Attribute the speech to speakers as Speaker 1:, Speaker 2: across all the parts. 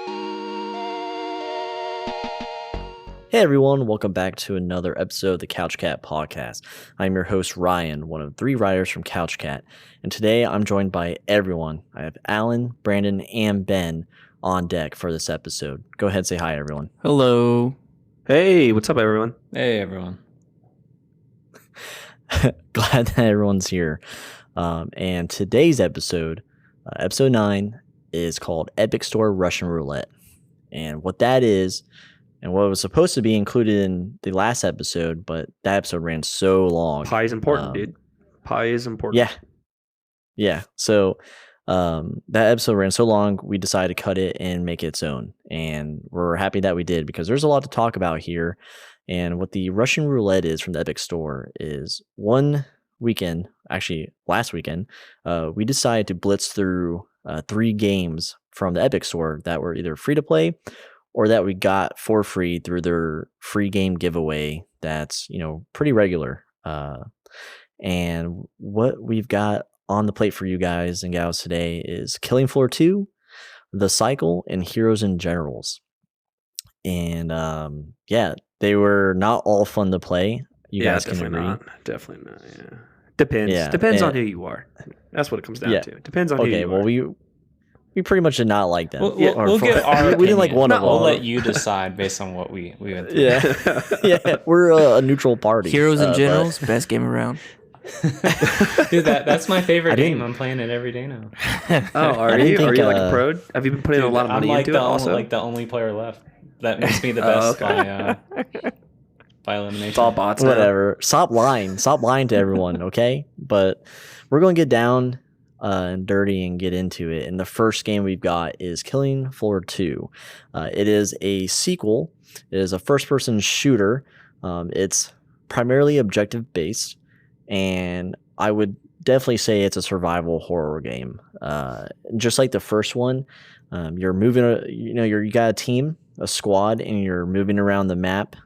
Speaker 1: Hey everyone, welcome back to another episode of the Couch Cat Podcast. I'm your host Ryan, one of 3 writers from Couch Cat, and today I'm joined by everyone. I have Alan, Brandon, and Ben on deck for this episode. Go ahead and say hi, everyone.
Speaker 2: Hello.
Speaker 3: Hey, what's up, everyone?
Speaker 2: Hey, everyone.
Speaker 1: Glad that everyone's here. And today's episode, episode 9, is called Epic Store Russian Roulette. And what that is, and what was supposed to be included in the last episode, but that episode ran so long.
Speaker 3: Pie is important, dude. Pie is important.
Speaker 1: Yeah. So that episode ran so long, we decided to cut it and make it its own. And we're happy that we did because there's a lot to talk about here. And what the Russian Roulette is from the Epic Store is one weekend, actually last weekend, we decided to blitz through 3 games from the Epic Store that were either free to play or that we got for free through their free game giveaway that's, pretty regular. And what we've got on the plate for you guys and gals today is Killing Floor 2, The Cycle, and Heroes and Generals. And they were not all fun to play. You guys can agree.
Speaker 3: Definitely not. Yeah. Depends on who you are. That's what it comes down to. Depends on who you are.
Speaker 1: Okay, well, we pretty much did not like them.
Speaker 2: We'll get our
Speaker 1: we didn't like one of them.
Speaker 2: We'll let you decide based on what we went through.
Speaker 1: Yeah, we're a neutral party.
Speaker 4: Heroes and Generals, best game around.
Speaker 2: Dude, that's my favorite game. I'm playing it every day now.
Speaker 3: Oh, are you like a pro? Have you been putting a lot of money into it also?
Speaker 2: I'm like the only player left. That makes me the best by elimination.
Speaker 3: It's all bots.
Speaker 1: Whatever. Stop lying to everyone, okay? But we're going to get down and dirty and get into it. And the first game we've got is Killing Floor 2. It is a sequel. It is a first-person shooter. It's primarily objective-based, and I would definitely say it's a survival horror game. Just like the first one, you're moving. You got a team, a squad, and you're moving around the map,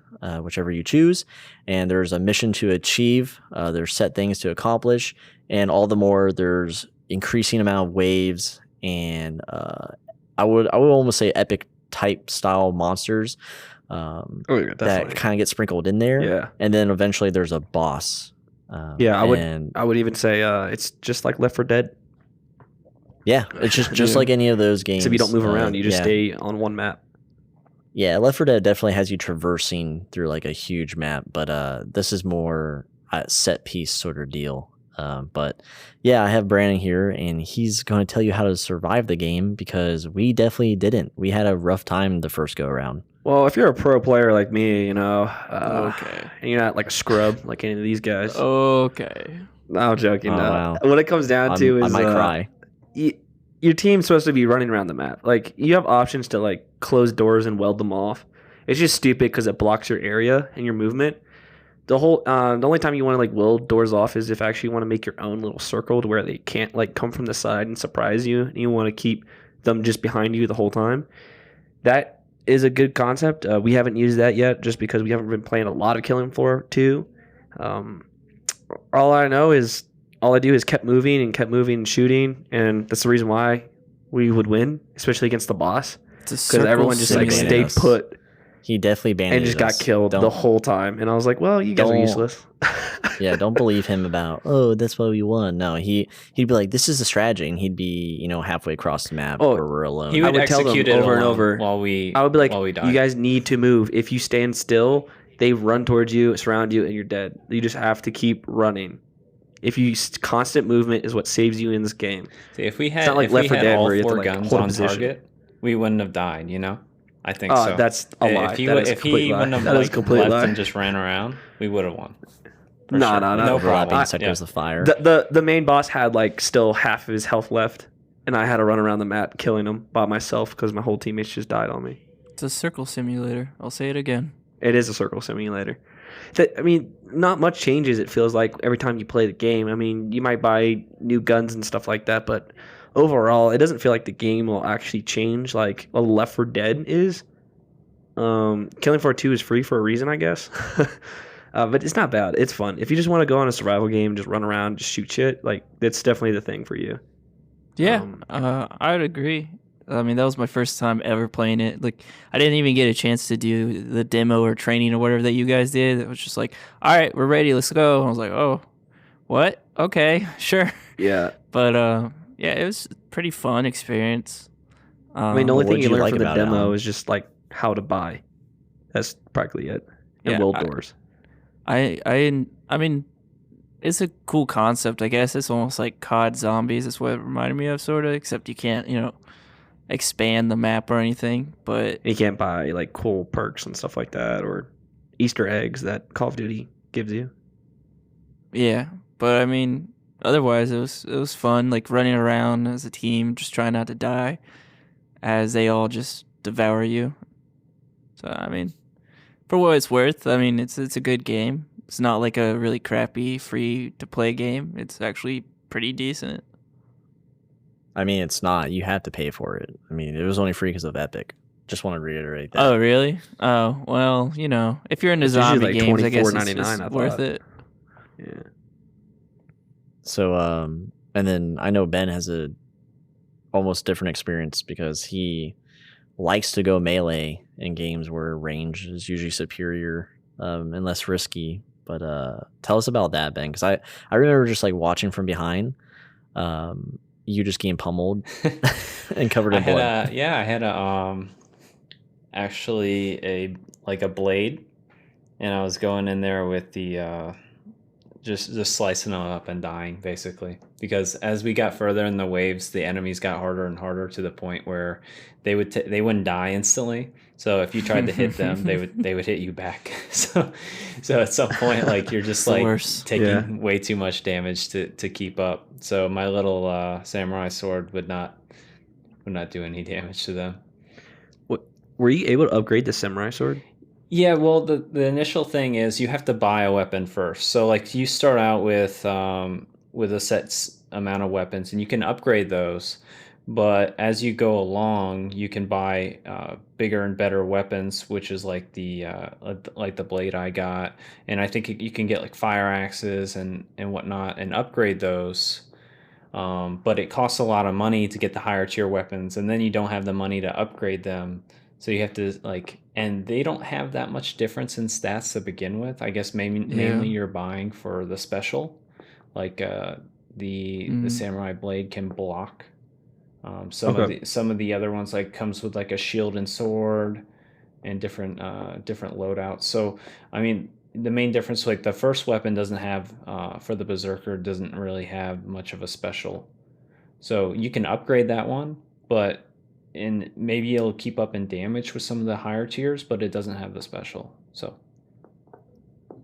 Speaker 1: whichever you choose. And there's a mission to achieve. There's set things to accomplish, and all the more there's increasing amount of waves and I would almost say epic type style monsters that kind of get sprinkled in there.
Speaker 3: Yeah.
Speaker 1: And then eventually there's a boss.
Speaker 3: I would even say it's just like Left 4 Dead.
Speaker 1: Yeah, it's just like any of those games.
Speaker 3: Except you don't move around, you just stay on one map.
Speaker 1: Yeah, Left 4 Dead definitely has you traversing through like a huge map, but this is more a set piece sort of deal. But yeah, I have Brandon here, and he's going to tell you how to survive the game because we definitely didn't. We had a rough time the first go around.
Speaker 3: Well, if you're a pro player like me,
Speaker 4: Okay.
Speaker 3: and you're not like a scrub like any of these guys.
Speaker 4: Okay.
Speaker 3: No, I'm joking.
Speaker 1: Oh, wow.
Speaker 3: What it comes down to is
Speaker 1: I might cry.
Speaker 3: Your team's supposed to be running around the map. Like, you have options to like close doors and weld them off. It's just stupid because it blocks your area and your movement. The only time you want to like weld doors off is if actually you want to make your own little circle to where they can't like come from the side and surprise you, and you want to keep them just behind you the whole time. That is a good concept. We haven't used that yet just because we haven't been playing a lot of Killing Floor 2. All I do is kept moving and shooting, and that's the reason why we would win, especially against the boss, because everyone just like stayed put.
Speaker 1: He definitely banned
Speaker 3: and just got killed the whole time. And I was like, well, you guys are useless.
Speaker 1: Yeah, don't believe him about, that's why we won. No, he'd be like, this is the strategy, and he'd be, halfway across the map where we're alone.
Speaker 2: He would execute it over and over
Speaker 3: while I would be like, you guys need to move. If you stand still, they run towards you, surround you, and you're dead. You just have to keep running. Constant movement is what saves you in this game.
Speaker 2: See, if we had all 4 guns on target, we wouldn't have died, I think so.
Speaker 3: That's a lie.
Speaker 2: If he wouldn't have left and just ran around, we would have won.
Speaker 1: No problem. Sectors of fire.
Speaker 3: The main boss had like still half of his health left, and I had to run around the map killing him by myself because my whole teammates just died on me.
Speaker 4: It's a circle simulator. I'll say it again.
Speaker 3: It is a circle simulator. Not much changes, it feels like, every time you play the game. You might buy new guns and stuff like that, but overall, it doesn't feel like the game will actually change like a Left 4 Dead is. Killing Floor 2 is free for a reason, I guess. But it's not bad. It's fun. If you just want to go on a survival game, just run around, just shoot shit, like, that's definitely the thing for you.
Speaker 4: Yeah, I would agree. I mean, that was my first time ever playing it. Like, I didn't even get a chance to do the demo or training or whatever that you guys did. It was just like, all right, we're ready, let's go. I was like, oh, what? Okay, sure.
Speaker 3: Yeah.
Speaker 4: But yeah, it was a pretty fun experience.
Speaker 3: I mean, the only
Speaker 1: what
Speaker 3: thing
Speaker 1: did
Speaker 3: you
Speaker 1: you
Speaker 3: learn
Speaker 1: like
Speaker 3: from the
Speaker 1: about it,
Speaker 3: demo
Speaker 1: Alan?
Speaker 3: is just like how to buy. That's practically it. And
Speaker 4: Yeah,
Speaker 3: weld doors.
Speaker 4: I mean, it's a cool concept, I guess. It's almost like COD Zombies. That's what it reminded me of, sort of, except you can't, expand the map or anything. But
Speaker 3: You can't buy like cool perks and stuff like that, or Easter eggs that Call of Duty gives you.
Speaker 4: yeah, but I mean, otherwise it was fun, like running around as a team, just trying not to die as they all just devour you. So I mean, for what it's worth, I mean, it's a good game. It's not like a really crappy free to play game. It's actually pretty decent.
Speaker 1: I mean, it's not. You have to pay for it. I mean, it was only free because of Epic. Just want to reiterate that.
Speaker 4: Oh, really? Oh, well, if you're into
Speaker 3: It's usually
Speaker 4: zombie
Speaker 3: like
Speaker 4: games, I guess it's
Speaker 3: $24.99, I
Speaker 4: worth
Speaker 3: thought.
Speaker 4: it.
Speaker 3: Yeah.
Speaker 1: So, and then I know Ben has a almost different experience because he likes to go melee in games where range is usually superior and less risky. But tell us about that, Ben, because I remember just like watching from behind, you just getting pummeled and covered in blood.
Speaker 2: I had actually a blade, and I was going in there with the just slicing them up and dying, basically, because as we got further in the waves, the enemies got harder and harder to the point where they wouldn't die instantly. So if you tried to hit them, they would hit you back. So at some point, like, you're just like taking way too much damage to keep up. So my little samurai sword would not do any damage to them.
Speaker 3: What, were you able to upgrade the samurai sword?
Speaker 2: Yeah, well, the initial thing is you have to buy a weapon first. So like you start out with a set amount of weapons, and you can upgrade those. But as you go along, you can buy bigger and better weapons, which is like the blade I got, and I think you can get like fire axes and whatnot and upgrade those. But it costs a lot of money to get the higher tier weapons, and then you don't have the money to upgrade them. So you have to and they don't have that much difference in stats to begin with. I guess mainly you're buying for the special, like the samurai blade can block. Some of the other ones like comes with like a shield and sword, and different loadouts. So I mean, the main difference, like the first weapon doesn't have for the berserker, doesn't really have much of a special. So you can upgrade that one, but maybe it'll keep up in damage with some of the higher tiers, but it doesn't have the special. So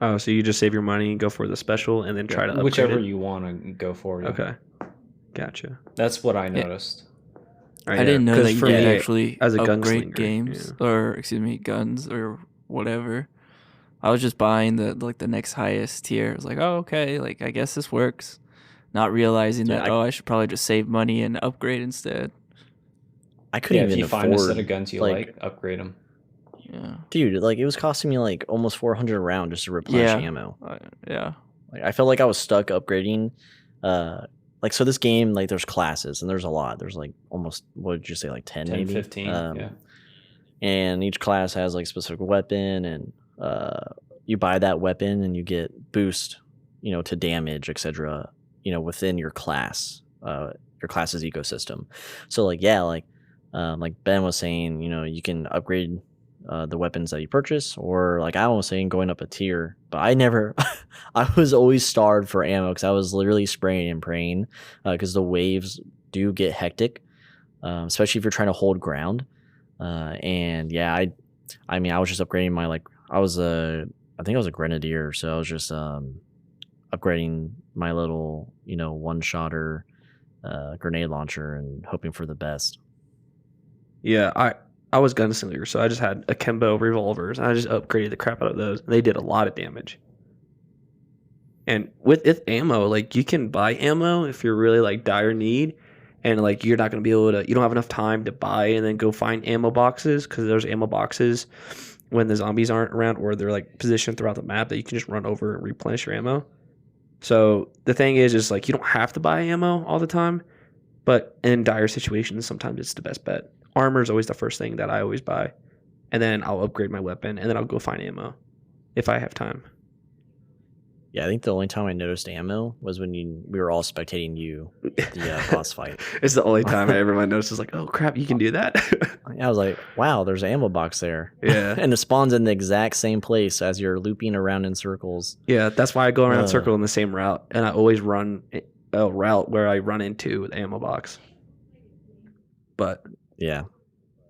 Speaker 3: so you just save your money and go for the special, and then try to upgrade
Speaker 2: whichever
Speaker 3: it?
Speaker 2: you want to go for. Yeah.
Speaker 3: Okay, gotcha.
Speaker 2: That's what I noticed.
Speaker 3: Right,
Speaker 4: I didn't know that you
Speaker 3: for
Speaker 4: could
Speaker 3: me,
Speaker 4: actually
Speaker 3: as a
Speaker 4: upgrade
Speaker 3: gunslinger,
Speaker 4: games or guns or whatever. I was just buying the next highest tier. I was like, oh, okay, like I guess this works. Not realizing that I should probably just save money and upgrade instead.
Speaker 1: I couldn't even
Speaker 2: if you
Speaker 1: afford
Speaker 2: find a set of guns you like, upgrade them.
Speaker 4: Yeah,
Speaker 1: dude. Like it was costing me like almost 400 a round just to replenish ammo.
Speaker 4: Yeah.
Speaker 1: Like I felt like I was stuck upgrading. Like so this game, like there's classes and there's a lot. There's like almost, what did you say, like 10 maybe?
Speaker 2: 15, yeah.
Speaker 1: And each class has like a specific weapon, and you buy that weapon and you get boost, to damage, etc. Within your class's ecosystem. So like like Ben was saying, you can upgrade the weapons that you purchase, or like I was saying, going up a tier. But I never, I was always starved for ammo because I was literally spraying and praying because the waves do get hectic, especially if you're trying to hold ground. And yeah, I mean, I was just upgrading my I think I was a grenadier, so I was just upgrading my little one-shotter grenade launcher and hoping for the best.
Speaker 3: Yeah, I was gunslinger, so I just had akimbo revolvers, and I just upgraded the crap out of those. They did a lot of damage. And with ammo, like you can buy ammo if you're really like dire need, and like you're not going to be able to, you don't have enough time to buy and then go find ammo boxes, because there's ammo boxes when the zombies aren't around, or they're like positioned throughout the map that you can just run over and replenish your ammo. So the thing is like you don't have to buy ammo all the time, But in dire situations, sometimes it's the best bet. Armor is always the first thing that I always buy, and then I'll upgrade my weapon, and then I'll go find ammo if I have time.
Speaker 1: Yeah, I think the only time I noticed ammo was when we were all spectating you at the boss fight.
Speaker 3: It's the only time everyone notices, like, oh crap, you can do that.
Speaker 1: I was like, wow, there's an ammo box there.
Speaker 3: Yeah.
Speaker 1: And it spawns in the exact same place as you're looping around in circles.
Speaker 3: Yeah, that's why I go around circle in the same route, and I always run a route where I run into the ammo box. But
Speaker 1: yeah,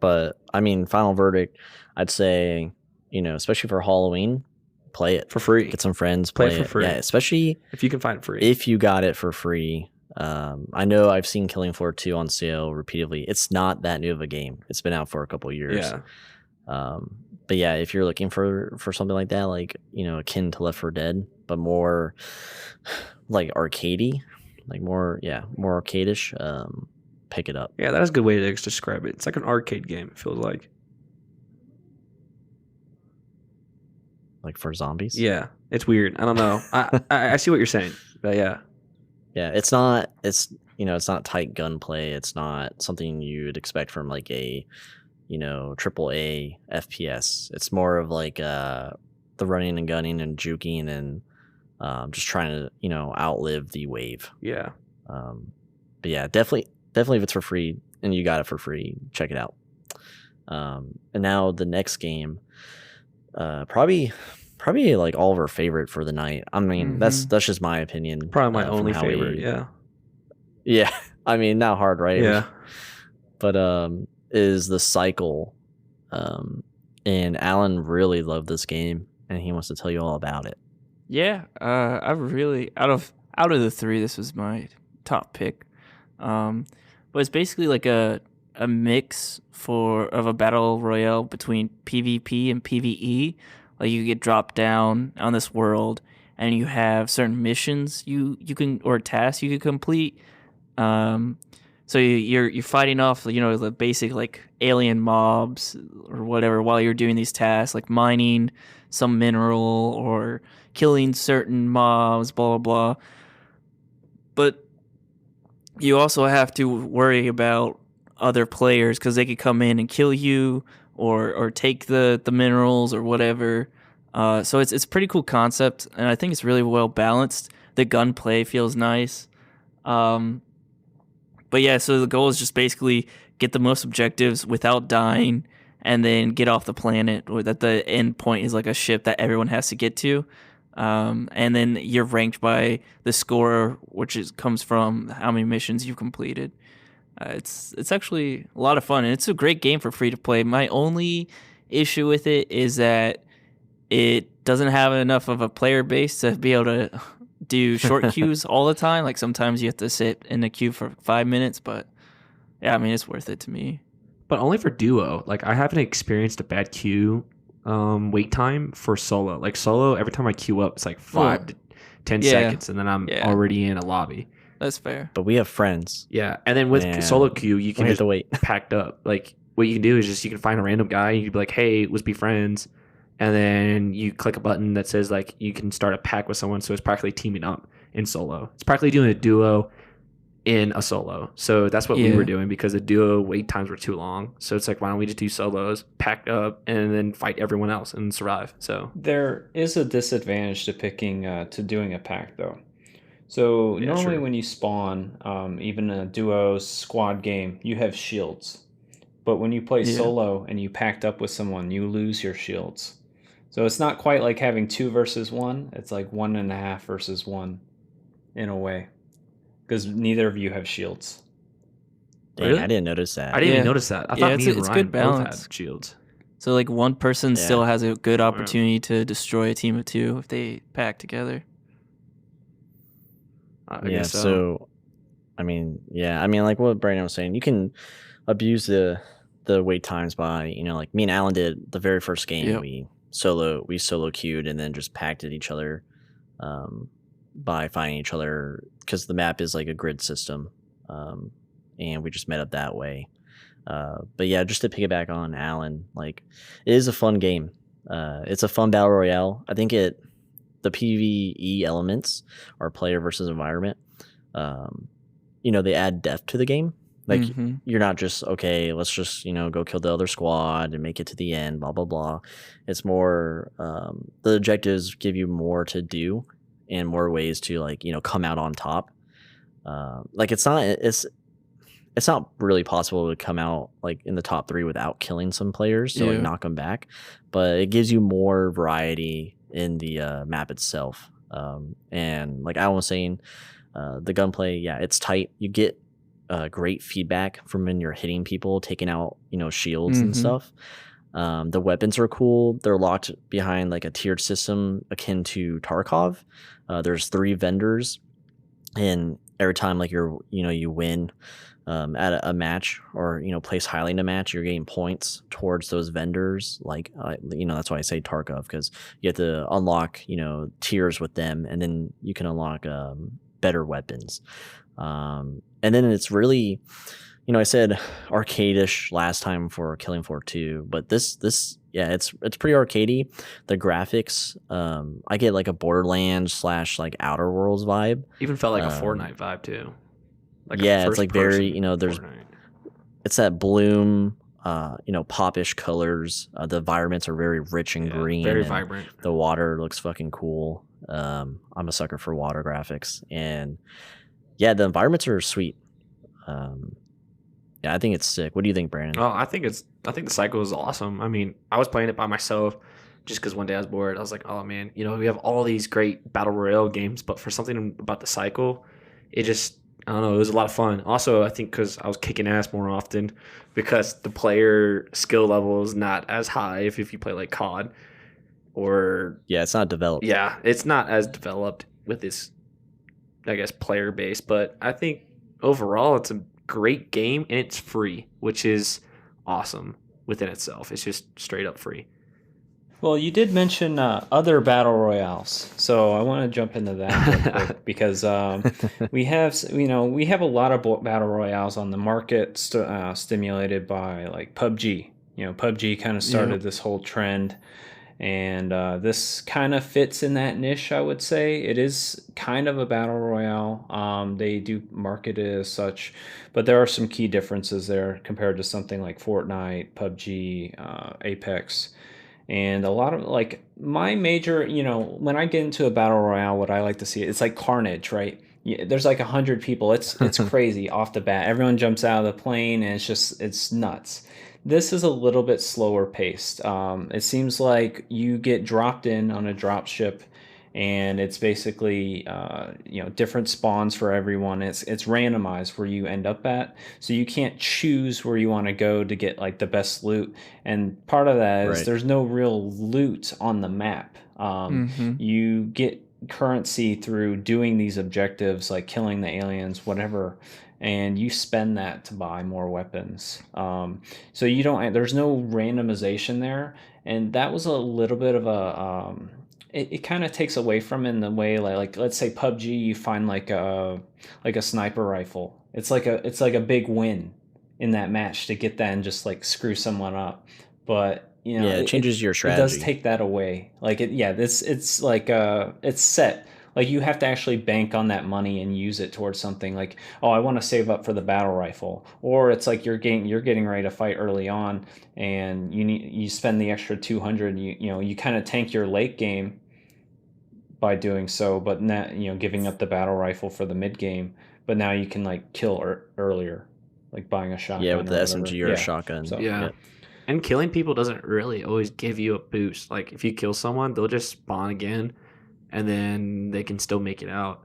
Speaker 1: but I mean, final verdict, I'd say, especially for Halloween, play it
Speaker 3: for free.
Speaker 1: Get some friends,
Speaker 3: Play
Speaker 1: play
Speaker 3: it for free.
Speaker 1: Yeah, especially
Speaker 3: if you can find it free.
Speaker 1: If you got it for free. I know I've seen Killing Floor 2 on sale repeatedly. It's not that new of a game. It's been out for a couple of years.
Speaker 3: Yeah.
Speaker 1: But yeah, if you're looking for something like that, like, akin to Left 4 Dead, but more like arcadey, like more arcadish, pick it up.
Speaker 3: Yeah, that's a good way to describe it. It's like an arcade game, it feels like.
Speaker 1: Like for zombies?
Speaker 3: Yeah, it's weird. I don't know. I see what you're saying, but yeah.
Speaker 1: Yeah, it's not tight gunplay. It's not something you'd expect from like a, triple A FPS. It's more of like the running and gunning and juking and just trying to, outlive the wave.
Speaker 3: Yeah.
Speaker 1: But yeah, definitely if it's for free and you got it for free, check it out. And now the next game, probably like all of our favorite for the night. I mean, that's just my opinion.
Speaker 3: Probably my only favorite.
Speaker 1: Yeah. I mean, not hard, right?
Speaker 3: Yeah.
Speaker 1: But is The Cycle. And Alan really loved this game, and he wants to tell you all about it.
Speaker 4: Yeah, I really out of the three, this was my top pick. But it's basically like a mix of a battle royale between PvP and PvE. Like you get dropped down on this world, and you have certain missions you can, or tasks you can complete. So you're fighting off, the basic like alien mobs or whatever while you're doing these tasks, like mining some mineral or killing certain mobs, blah blah blah. But you also have to worry about other players because they could come in and kill you or take the minerals or whatever. So it's a pretty cool concept, and I think it's really well balanced. The gunplay feels nice. But yeah, so the goal is just basically get the most objectives without dying, and then get off the planet. Or that the end point is like a ship that everyone has to get to. And then you're ranked by the score, which comes from how many missions you've completed. It's actually a lot of fun, and it's a great game for free to play. My only issue with it is that it doesn't have enough of a player base to be able to do short queues all the time. Like sometimes you have to sit in a queue for 5 minutes, but yeah, I mean, it's worth it to me.
Speaker 3: But only for duo. Like I haven't experienced a bad queue wait time for solo. Like solo, every time I queue up, it's like 5 to 10 seconds, and then I'm already in a lobby.
Speaker 4: That's fair.
Speaker 1: But we have friends.
Speaker 3: Yeah, and then with solo queue, you can
Speaker 1: just have to wait.
Speaker 3: Packed up. Like what you can do is just you can find a random guy, and you can be like, "Hey, let's be friends," and then you click a button that says like you can start a pack with someone. So it's practically teaming up in solo. It's practically doing a duo in a solo. So that's what we were doing because the duo wait times were too long. So it's like, why don't we just do solos, pack up, and then fight everyone else and survive? So
Speaker 2: there is a disadvantage to picking to doing a pack though. So normally when you spawn, even a duo squad game, you have shields. But when you play solo and you packed up with someone, you lose your shields. So it's not quite like having 2 versus 1. It's like 1.5 versus 1 in a way. Because neither of you have shields.
Speaker 1: Dang, really? I didn't notice that.
Speaker 3: I didn't even notice that. I thought me and Ryan
Speaker 4: good balance.
Speaker 3: both had shields.
Speaker 4: So like one person still has a good opportunity to destroy a team of 2 if they pack together.
Speaker 1: I guess so. I mean, like what Brandon was saying, you can abuse the wait times by, like me and Alan did the very first game. Yep. We solo queued and then just packed at each other by finding each other because the map is like a grid system, and we just met up that way. But yeah, just to piggyback on Alan, like it is a fun game. It's a fun battle royale. I think the PvE elements are player versus environment. they add depth to the game. Like
Speaker 4: Mhm.
Speaker 1: you're not just okay, let's just go kill the other squad and make it to the end, blah blah blah. It's more the objectives give you more to do and more ways to like come out on top. Like it's not really possible to come out like in the top 3 without killing some players to like
Speaker 4: Yeah.
Speaker 1: knock them back, but it gives you more variety in the map itself. And like I was saying, the gunplay, yeah, it's tight. You get great feedback from when you're hitting people, taking out shields and
Speaker 4: Mhm.
Speaker 1: stuff. The weapons are cool. They're locked behind like a tiered system akin to Tarkov. There's 3 vendors, and every time like you win at a match or place highly in a match, you're getting points towards those vendors. Like that's why I say Tarkov, because you have to unlock tiers with them, and then you can unlock better weapons. And then it's really, I said arcade-ish last time for Killing Floor 2, but this yeah, it's pretty arcadey. The graphics, I get like a Borderlands / like Outer Worlds vibe.
Speaker 3: Even felt like a
Speaker 1: Um,
Speaker 3: Fortnite vibe too. Like a
Speaker 1: yeah, it's like very
Speaker 3: first-person
Speaker 1: there's
Speaker 3: Fortnite.
Speaker 1: it's that bloom, popish colors. The environments are very rich and
Speaker 3: Yeah,
Speaker 1: green,
Speaker 3: very
Speaker 1: and
Speaker 3: vibrant.
Speaker 1: the water looks fucking cool. I'm a sucker for water graphics, and yeah, the environments are sweet. Yeah, I think it's sick. What do you think, Brandon?
Speaker 3: Oh, I think the cycle is awesome. I mean, I was playing it by myself just because one day I was bored. I was like, oh man, we have all these great battle royale games, but for something about the cycle, it just, I don't know, it was a lot of fun. Also, I think because I was kicking ass more often, because the player skill level is not as high if you play like COD, or
Speaker 1: Yeah, it's not developed.
Speaker 3: yeah, it's not as developed with this, I guess, player base. But I think overall it's a great game, and it's free, which is awesome within itself. It's just straight up free.
Speaker 2: Well, you did mention other battle royales, so I want to jump into that real quick because we have a lot of battle royales on the market, stimulated by like PUBG. PUBG kind of started this whole trend, and this kind of fits in that niche. I would say it is kind of a battle royale. They do market it as such, but there are some key differences there compared to something like Fortnite, PUBG, Apex. And a lot of like my major, when I get into a battle royale, what I like to see, it's like carnage, right? There's like 100 people. It's crazy off the bat. Everyone jumps out of the plane, and it's nuts. This is a little bit slower paced. It seems like you get dropped in on a drop ship, and it's basically different spawns for everyone. It's randomized where you end up at, so you can't choose where you want to go to get like the best loot. And part of that is
Speaker 1: Right.
Speaker 2: there's no real loot on the map.
Speaker 4: Mhm.
Speaker 2: You get currency through doing these objectives like killing the aliens, whatever, and you spend that to buy more weapons. So there's no randomization there, and that was a little bit of a it kind of takes away from in the way like let's say PUBG, you find like a sniper rifle. It's like a big win in that match to get that and just like screw someone up. But
Speaker 1: Yeah, it changes your
Speaker 2: it does
Speaker 1: strategy.
Speaker 2: take that away. Like it's like it's set. Like you have to actually bank on that money and use it towards something like, oh, I want to save up for the battle rifle. Or it's like you're getting ready to fight early on, and you spend the extra 200. You kind of tank your late game by doing so, but not giving up the battle rifle for the mid game. But now you can like kill earlier, like buying a shotgun.
Speaker 1: Yeah, with the
Speaker 2: or
Speaker 1: SMG
Speaker 2: whatever.
Speaker 1: or a
Speaker 2: Yeah.
Speaker 1: shotgun.
Speaker 2: So-
Speaker 3: Yeah. And killing people doesn't really always give you a boost. Like if you kill someone, they'll just spawn again, and then they can still make it out.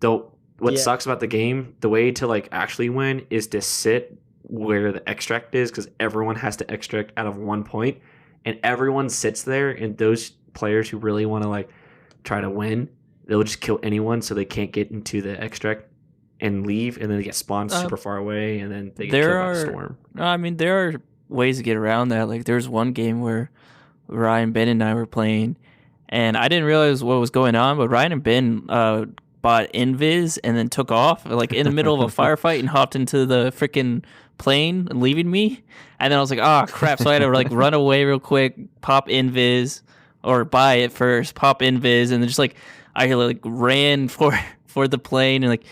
Speaker 3: Though what
Speaker 1: Yeah.
Speaker 3: sucks about the game, the way to like actually win is to sit where the extract is, because everyone has to extract out of one point, and everyone sits there. And those players who really want to like try to win, they'll just kill anyone so they can't get into the extract and leave, and then they get spawned super far away, and then they get killed by a storm.
Speaker 4: No, I mean there are ways to get around that. Like there's one game where Ryan, Ben, and I were playing, and I didn't realize what was going on, but Ryan and Ben bought Invis and then took off like in the middle of a firefight and hopped into the freaking plane, leaving me. And then I was like, oh crap! So I had to like run away real quick, pop Invis or buy it first, pop Invis, and then just like I like ran for the plane, and like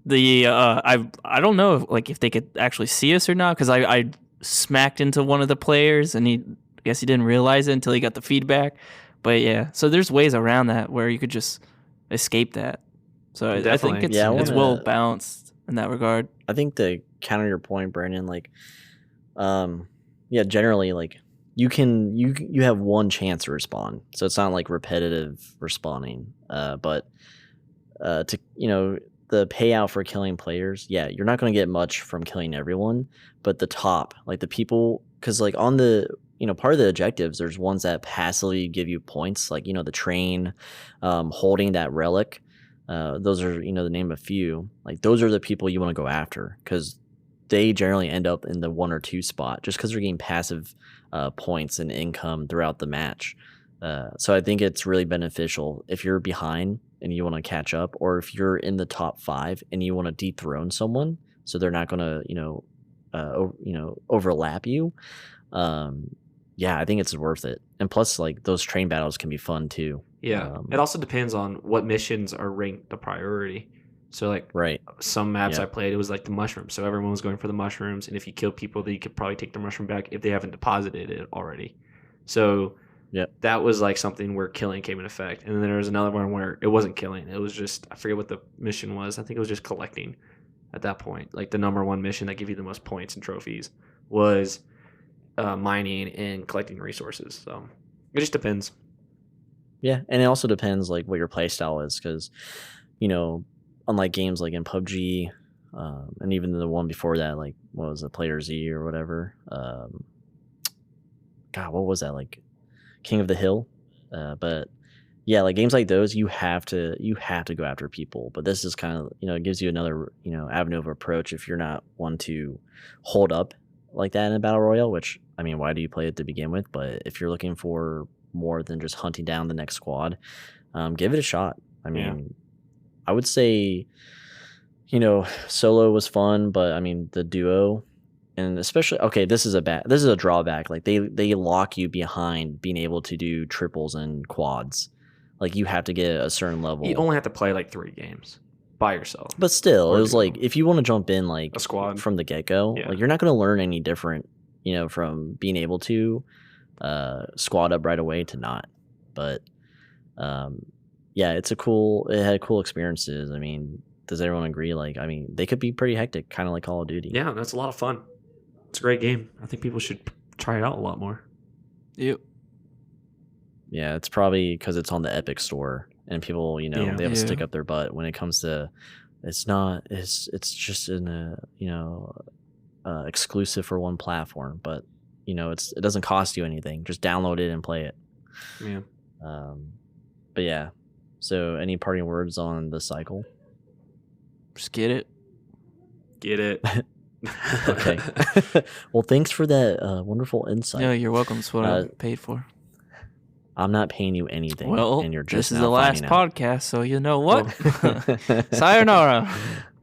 Speaker 4: I don't know if they could actually see us or not, because I smacked into one of the players and I guess he didn't realize it until he got the feedback. But yeah, so there's ways around that where you could just escape that. So I think
Speaker 3: Definitely.
Speaker 4: it's well balanced in that regard.
Speaker 1: I think to counter your point, Brandon, yeah, generally, you have one chance to respawn, so it's not like repetitive respawning. But to the payout for killing players, yeah, you're not going to get much from killing everyone, but the top, like the people, because like on the part of the objectives, there's ones that passively give you points, like the train, holding that relic. Those are the name of a few. Like those are the people you want to go after because they generally end up in the 1 or 2 spot just because they're getting passive points and income throughout the match. So I think it's really beneficial if you're behind and you want to catch up, or if you're in the top 5 and you want to dethrone someone, so they're not going to overlap you. Yeah, I think it's worth it. And plus, like those train battles can be fun too.
Speaker 3: Yeah, it also depends on what missions are ranked the priority. So like
Speaker 1: right,
Speaker 3: some maps
Speaker 1: yeah.
Speaker 3: I played, it was like the mushrooms. So everyone was going for the mushrooms, and if you kill people, then you could probably take the mushroom back if they haven't deposited it already. So that was like something where killing came in effect. And then there was another one where it wasn't killing. It was just, I forget what the mission was. I think it was just collecting at that point. Like the number 1 mission that gave you the most points and trophies was mining and collecting resources. So it just depends.
Speaker 1: Yeah, and it also depends like what your play style is, because unlike games like in PUBG, and even the one before that, like what was it, Player Z or whatever. God, what was that, like King of the Hill? But yeah, like games like those, you have to go after people. But this is kind of it gives you another avenue of approach if you're not one to hold up like that in a battle royale. Which I mean, why do you play it to begin with? But if you're looking for more than just hunting down the next squad, give it a shot. I mean, I would say solo was fun, but I mean the duo, and especially this is a drawback. Like they lock you behind being able to do triples and quads. Like you have to get a certain level.
Speaker 3: You only have to play like 3 games by yourself.
Speaker 1: But still, it was like if you want to jump in like
Speaker 3: a squad
Speaker 1: from the get-go, like you're not going to learn any different, from being able to squad up right away to not. But yeah, it had cool experiences. I mean, does everyone agree? Like, I mean, they could be pretty hectic, kind of like Call of Duty.
Speaker 3: Yeah, that's a lot of fun. It's a great game. I think people should try it out a lot more.
Speaker 4: Yep.
Speaker 1: Yeah, it's probably because it's on the Epic Store and people, they have to stick up their butt when it comes to. It's just in a exclusive for one platform, but it doesn't cost you anything. Just download it and play it.
Speaker 3: Yeah.
Speaker 1: But yeah. So, any parting words on the cycle?
Speaker 4: Just get it.
Speaker 3: Get it.
Speaker 1: Okay. Well, thanks for that wonderful insight.
Speaker 4: Yeah, you're welcome. That's what I paid for.
Speaker 1: I'm not paying you anything.
Speaker 4: Well,
Speaker 1: and you're just
Speaker 4: this is the last podcast, so you know what? Sayonara.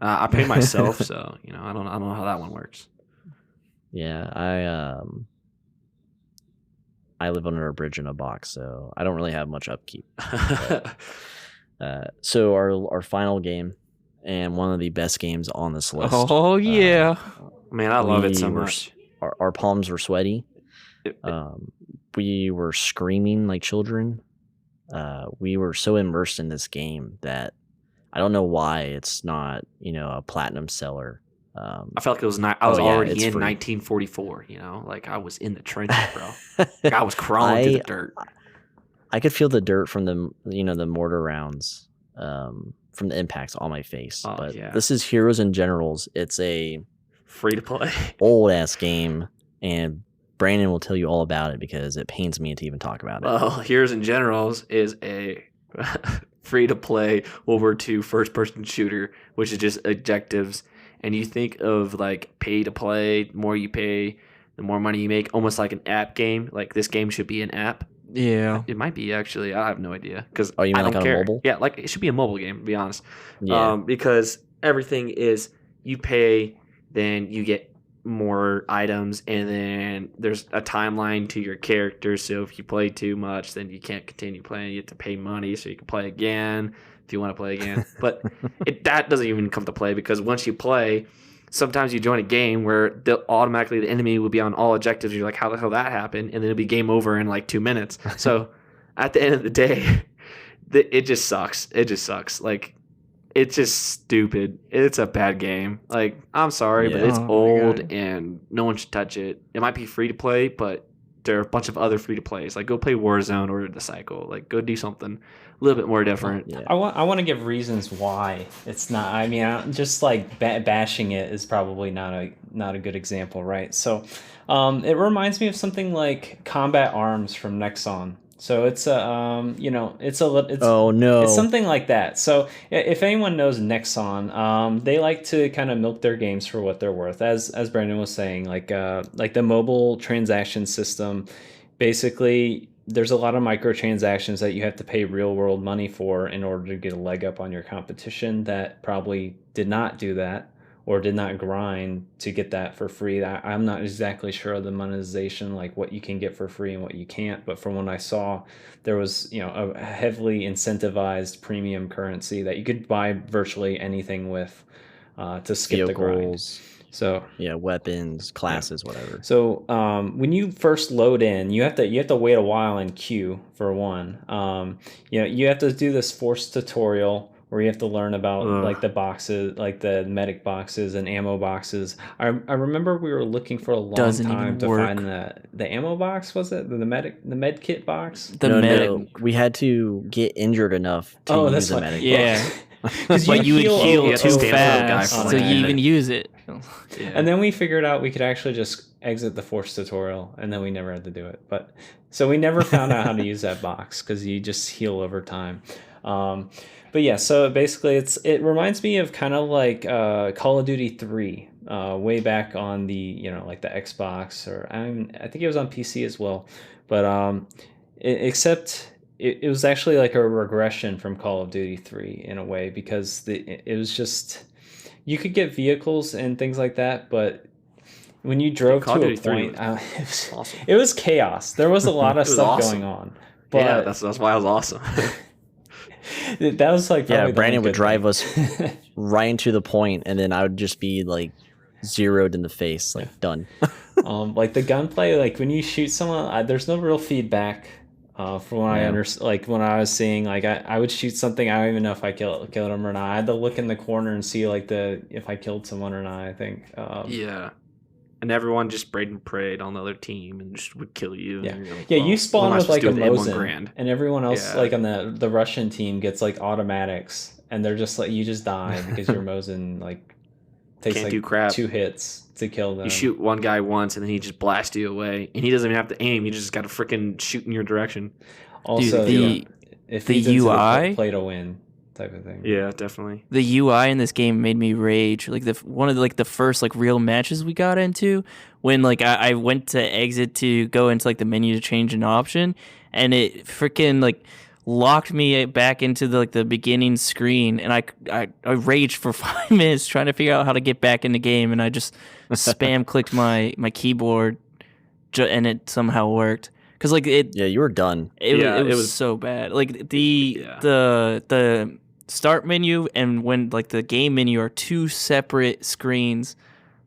Speaker 3: I pay myself, so I don't know how that one works.
Speaker 1: Yeah, I live under a bridge in a box, so I don't really have much upkeep. But, so our final game, and one of the best games on this list.
Speaker 4: Oh yeah,
Speaker 3: man, I love it so much.
Speaker 1: Our palms were sweaty. We were screaming like children. We were so immersed in this game that I don't know why it's not a platinum seller.
Speaker 3: I felt like it was I was already in 1944. Like I was in the trenches, bro. Like I was crawling through the dirt.
Speaker 1: I could feel the dirt from the the mortar rounds, from the impacts on my face. But this is Heroes and Generals. It's a
Speaker 3: free to play
Speaker 1: old ass game, and Brandon will tell you all about it because it pains me to even talk about it.
Speaker 3: Well, Heroes and Generals is a free to play World War II first person shooter, which is just objectives. And you think of like pay to play, the more you pay, the more money you make, almost like an app game. Like this game should be an app.
Speaker 4: Yeah.
Speaker 3: It might be actually. I have no idea. Because
Speaker 1: you mean
Speaker 3: I
Speaker 1: like
Speaker 3: don't
Speaker 1: on
Speaker 3: care.
Speaker 1: mobile?
Speaker 3: Yeah, like it should be a mobile game, to be honest.
Speaker 1: Yeah.
Speaker 3: Because everything is you pay, then you get more items, and then there's a timeline to your character. So if you play too much, then you can't continue playing. You have to pay money so you can play again. Do you want to play again? But that doesn't even come to play because once you play, sometimes you join a game where automatically the enemy will be on all objectives. You're like, how the hell that happened? And then it'll be game over in like 2 minutes. So at the end of the day, it just sucks. It just sucks. Like, it's just stupid. It's a bad game. Like, I'm sorry, but
Speaker 1: Yeah.
Speaker 3: it's
Speaker 4: Oh my
Speaker 3: old
Speaker 4: God.
Speaker 3: and no one should touch it. It might be free to play, but there are a bunch of other free to plays. Like, go play Warzone or The Cycle. Like, go do something a little bit more different.
Speaker 1: Yeah.
Speaker 2: I want to give reasons why it's not. I mean, just like bashing it is probably not a good example, right? So, it reminds me of something like Combat Arms from Nexon. So it's a it's
Speaker 1: Oh no.
Speaker 2: it's something like that. So if anyone knows Nexon, they like to kind of milk their games for what they're worth. As Brandon was saying, like the mobile transaction system, basically there's a lot of microtransactions that you have to pay real world money for in order to get a leg up on your competition that probably did not do that or did not grind to get that for free. I'm not exactly sure of the monetization, like what you can get for free and what you can't. But from what I saw, there was a heavily incentivized premium currency that you could buy virtually anything with to skip the grind.
Speaker 1: Vehicles,
Speaker 2: So
Speaker 1: yeah, weapons, classes, whatever.
Speaker 2: so when you first load in, you have to wait a while in queue for one. You have to do this forced tutorial where you have to learn about like the boxes, like the medic boxes and ammo boxes. I remember we were looking for a long
Speaker 4: Doesn't even
Speaker 2: time to
Speaker 4: work.
Speaker 2: find the ammo box. Was it the med kit box?
Speaker 4: The
Speaker 1: no,
Speaker 4: medic.
Speaker 1: no, we had to get injured enough to
Speaker 2: Oh,
Speaker 1: use
Speaker 2: that's
Speaker 1: a
Speaker 2: what-
Speaker 1: medic.
Speaker 4: Yeah.
Speaker 2: Because
Speaker 4: But you would heal
Speaker 3: you have to
Speaker 4: too
Speaker 3: stand for the guy
Speaker 4: fast,
Speaker 3: for
Speaker 4: so
Speaker 3: like
Speaker 4: you
Speaker 3: a
Speaker 4: even
Speaker 3: minute.
Speaker 4: use it.
Speaker 3: Yeah.
Speaker 2: And then we figured out we could actually just exit the force tutorial, and then we never had to do it. But so we never found out how to use that box because you just heal over time. But yeah, so basically it reminds me of kind of like Call of Duty 3, way back on the like the Xbox, or I think it was on PC as well. But except it was actually like a regression from Call of Duty 3 in a way, because it was just, you could get vehicles and things like that, but when you drove
Speaker 3: Call of
Speaker 2: to a
Speaker 3: Duty 3
Speaker 2: point,
Speaker 3: was awesome.
Speaker 2: it was chaos. There was a lot of
Speaker 3: It was
Speaker 2: stuff
Speaker 3: awesome.
Speaker 2: going on. But
Speaker 3: Yeah, that's why it was awesome.
Speaker 2: that was like
Speaker 1: Yeah,
Speaker 2: probably the
Speaker 1: Brandon
Speaker 2: only
Speaker 1: would
Speaker 2: good
Speaker 1: drive
Speaker 2: thing.
Speaker 1: us right into the point, and then I would just be like zeroed in the face, like done.
Speaker 2: Like the gunplay, like when you shoot someone, there's no real feedback. From what I
Speaker 1: Yeah.
Speaker 2: understand, like when I was seeing, like I would shoot something, I don't even know if I killed him or not. I had to look in the corner and see like if I killed someone or not. I think.
Speaker 3: Yeah. And everyone just sprayed and prayed on the other team and just would kill you.
Speaker 2: Yeah.
Speaker 3: And you're like,
Speaker 2: Yeah,
Speaker 3: well,
Speaker 2: you
Speaker 3: what
Speaker 2: spawn
Speaker 3: am I
Speaker 2: with
Speaker 3: supposed
Speaker 2: like
Speaker 3: to
Speaker 2: a
Speaker 3: do with M1
Speaker 2: Mosin,
Speaker 3: Grand?
Speaker 2: and everyone else,
Speaker 3: Yeah.
Speaker 2: like on the Russian team, gets like automatics, and they're just like, you just die because your Mosin like takes
Speaker 3: Can't
Speaker 2: like
Speaker 3: do crap.
Speaker 2: 2 hits to kill them.
Speaker 3: You shoot one guy once and then he just blasts you away. And he doesn't even have to aim. He just got to freaking shoot in your direction.
Speaker 2: Also,
Speaker 4: Dude,
Speaker 2: it
Speaker 4: the
Speaker 2: feeds into
Speaker 4: UI?
Speaker 2: play to win type of thing.
Speaker 3: Yeah, definitely.
Speaker 4: The UI in this game made me rage. Like one of the first like real matches we got into, when like I went to exit to go into like the menu to change an option, and it freaking like locked me back into the beginning screen, and I raged for 5 minutes trying to figure out how to get back in the game, and I just spam clicked my keyboard, and it somehow worked. Cause like
Speaker 1: Yeah, you were done.
Speaker 4: it was
Speaker 3: was-
Speaker 4: so bad. Like
Speaker 3: Yeah.
Speaker 4: the start menu and when like the game menu are 2 separate screens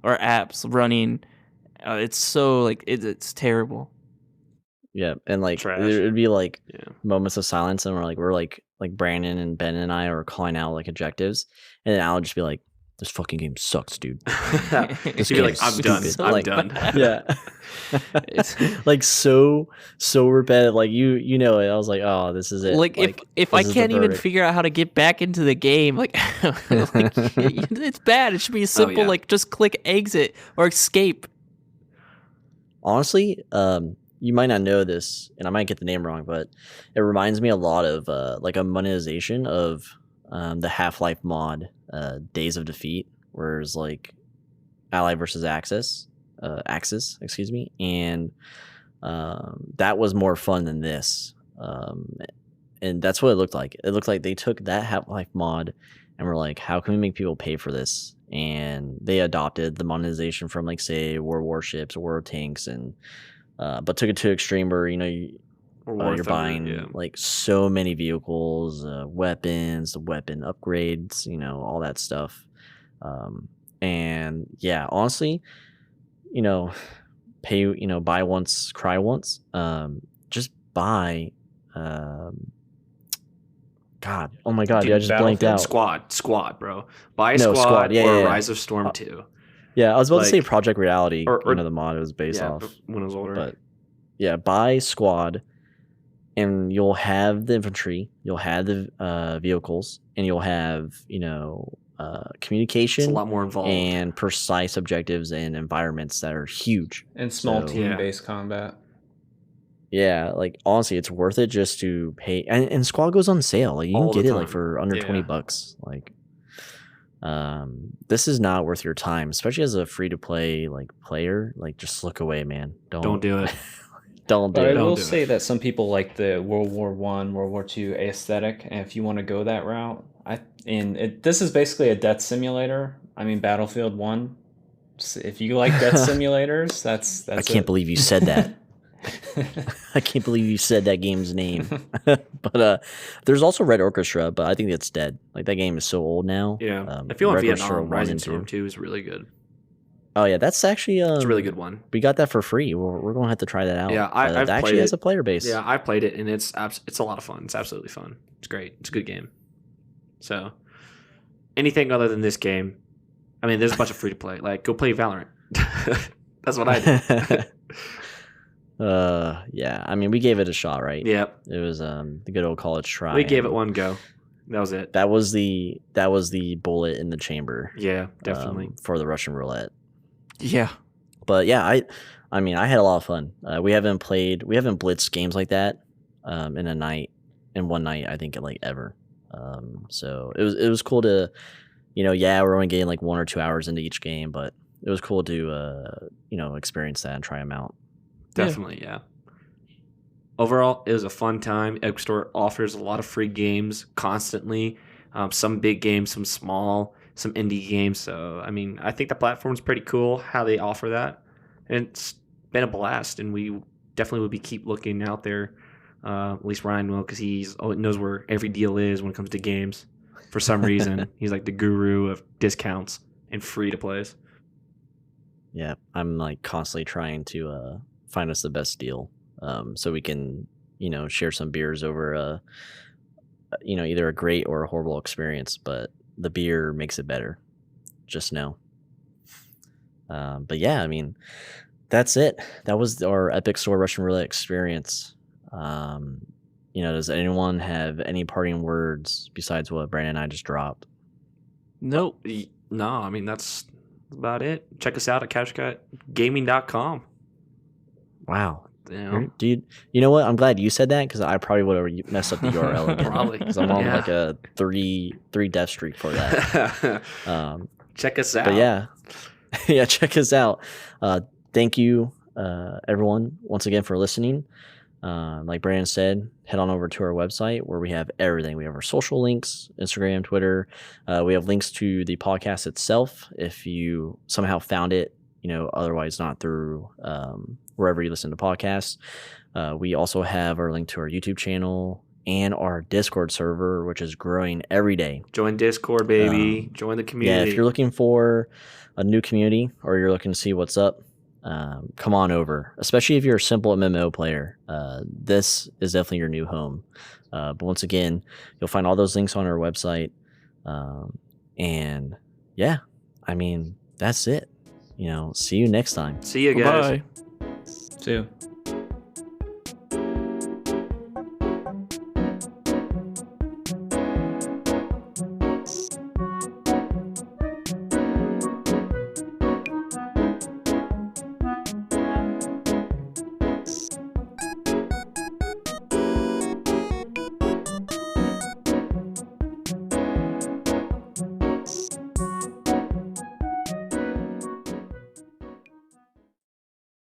Speaker 4: or apps running. It's so like it's terrible.
Speaker 1: Yeah, and like
Speaker 3: Trash.
Speaker 1: it'd be like
Speaker 3: Yeah.
Speaker 1: moments of silence, and we're like Brandon and Ben and I are calling out like objectives, and then I'll just be like, "This fucking game sucks, dude."
Speaker 3: Just be like,
Speaker 1: game's
Speaker 3: I'm done.
Speaker 1: stupid.
Speaker 3: I'm
Speaker 1: Like-
Speaker 3: done.
Speaker 1: Yeah, like so repetitive. Like you know it. I was like, "Oh, this is it."
Speaker 4: Like if I
Speaker 1: this is the
Speaker 4: can't even
Speaker 1: verdict.
Speaker 4: figure out how to get back into the game, like, like, it's bad. It should be simple.
Speaker 3: yeah.
Speaker 4: Like just click exit or escape.
Speaker 1: Honestly, you might not know this, and I might get the name wrong, but it reminds me a lot of like a monetization of the Half-Life mod, Days of Defeat, where it's like Ally versus Axis, excuse me, and that was more fun than this, and that's what it looked like. It looked like they took that Half-Life mod and were like, how can we make people pay for this? And they adopted the monetization from like say War Warships or War Tanks, and but took it to extreme where
Speaker 3: Or War
Speaker 1: You're
Speaker 3: Thunder,
Speaker 1: buying
Speaker 3: yeah.
Speaker 1: like so many vehicles, weapons, the weapon upgrades, all that stuff. And yeah, honestly, you know, buy once, cry once. Just buy. God, oh my God,
Speaker 3: Dude,
Speaker 1: yeah, I just blanked out.
Speaker 3: Squad, bro. Buy
Speaker 1: No, Squad,
Speaker 3: Squad
Speaker 1: yeah,
Speaker 3: or
Speaker 1: yeah, yeah.
Speaker 3: Rise of Storm 2.
Speaker 1: Yeah, I was about to say
Speaker 3: Like,
Speaker 1: Project Reality,
Speaker 3: or
Speaker 1: the mod it was based
Speaker 3: yeah,
Speaker 1: off.
Speaker 3: when I was older.
Speaker 1: But yeah, buy Squad, and you'll have the infantry, you'll have the vehicles, and you'll have
Speaker 3: It's a
Speaker 1: communication
Speaker 3: lot more involved.
Speaker 1: and precise objectives and environments that are huge.
Speaker 2: And small
Speaker 1: So,
Speaker 2: team-based combat.
Speaker 1: yeah, like honestly, it's worth it just to pay. And Squad goes on sale. Like, you
Speaker 3: All
Speaker 1: can
Speaker 3: the
Speaker 1: get it like
Speaker 3: time.
Speaker 1: for under
Speaker 3: Yeah.
Speaker 1: $20. Like, this is not worth your time, especially as a free to play player. Like, just look away, man.
Speaker 3: Don't do it.
Speaker 1: Don't do
Speaker 2: But I
Speaker 1: it.
Speaker 2: will
Speaker 3: do
Speaker 2: say
Speaker 3: it.
Speaker 2: that some people like the World War One, World War II aesthetic, and if you want to go that route, this is basically a death simulator. I mean, Battlefield 1. If you like death simulators, that's
Speaker 1: I can't believe you said that. I can't believe you said that game's name. But there's also Red Orchestra, but I think that's dead. Like, that game is so old now.
Speaker 3: Yeah. I feel like
Speaker 1: Red Orchestra
Speaker 3: Vietnam
Speaker 1: 1
Speaker 3: Rising
Speaker 1: and
Speaker 3: Storm
Speaker 1: 2.
Speaker 3: 2 is really good.
Speaker 1: Oh yeah, that's actually
Speaker 3: It's a really good one.
Speaker 1: We got that for free. We're gonna have to try that out.
Speaker 3: Yeah, I've
Speaker 1: it actually
Speaker 3: played
Speaker 1: has
Speaker 3: it.
Speaker 1: a player base.
Speaker 3: Yeah, I played it, and it's a lot of fun. It's absolutely fun. It's great. It's a good game. So, anything other than this game, I mean, there's a bunch of free to play. Like, go play Valorant. That's what I did.
Speaker 1: Yeah. I mean, we gave it a shot, right?
Speaker 3: Yep.
Speaker 1: It was the good old college try.
Speaker 3: We gave it
Speaker 1: and
Speaker 3: one go. That was it.
Speaker 1: That was the bullet in the chamber.
Speaker 3: Yeah, definitely.
Speaker 1: For the Russian roulette.
Speaker 4: Yeah.
Speaker 1: But yeah, I mean, I had a lot of fun. We haven't blitzed games like that in one night, I think, like ever. So it was cool to, we're only getting like 1 or 2 hours into each game, but it was cool to experience that and try them out.
Speaker 3: Definitely, yeah. Overall, it was a fun time. Epic Store offers a lot of free games constantly. Some big games, some small, some indie games. So, I mean, I think the platform's pretty cool how they offer that. And it's been a blast, and we definitely will be keep looking out there. At least Ryan will, because he knows where every deal is when it comes to games. For some reason, he's like the guru of discounts and free to plays.
Speaker 1: Yeah, I'm like constantly trying to find us the best deal, so we can share some beers over either a great or a horrible experience. But the beer makes it better. Just know. But yeah, I mean, that's it. That was our Epic Store Russian Roulette experience. Does anyone have any parting words besides what Brandon and I just dropped?
Speaker 4: Nope.
Speaker 3: No, I mean, that's about it. Check us out at couchcutgaming.com.
Speaker 1: Wow.
Speaker 3: Yeah.
Speaker 1: Dude, you know what? I'm glad you said that, because I probably would have messed up the URL again.
Speaker 3: Probably.
Speaker 1: Because I'm on
Speaker 3: Yeah.
Speaker 1: like a three death streak for that.
Speaker 3: Check us out.
Speaker 1: But yeah. Yeah, check us out. Thank you, everyone, once again for listening. Like Brandon said, head on over to our website where we have everything. We have our social links, Instagram, Twitter. We have links to the podcast itself if you somehow found it, otherwise not through wherever you listen to podcasts. We also have our link to our YouTube channel and our Discord server, which is growing every day.
Speaker 3: Join Discord, baby. Join the community.
Speaker 1: Yeah, if you're looking for a new community or you're looking to see what's up, come on over. Especially if you're a simple MMO player, this is definitely your new home. But once again, you'll find all those links on our website. And yeah, I mean, that's it. See you next time.
Speaker 3: See you guys.
Speaker 4: Bye.
Speaker 2: too.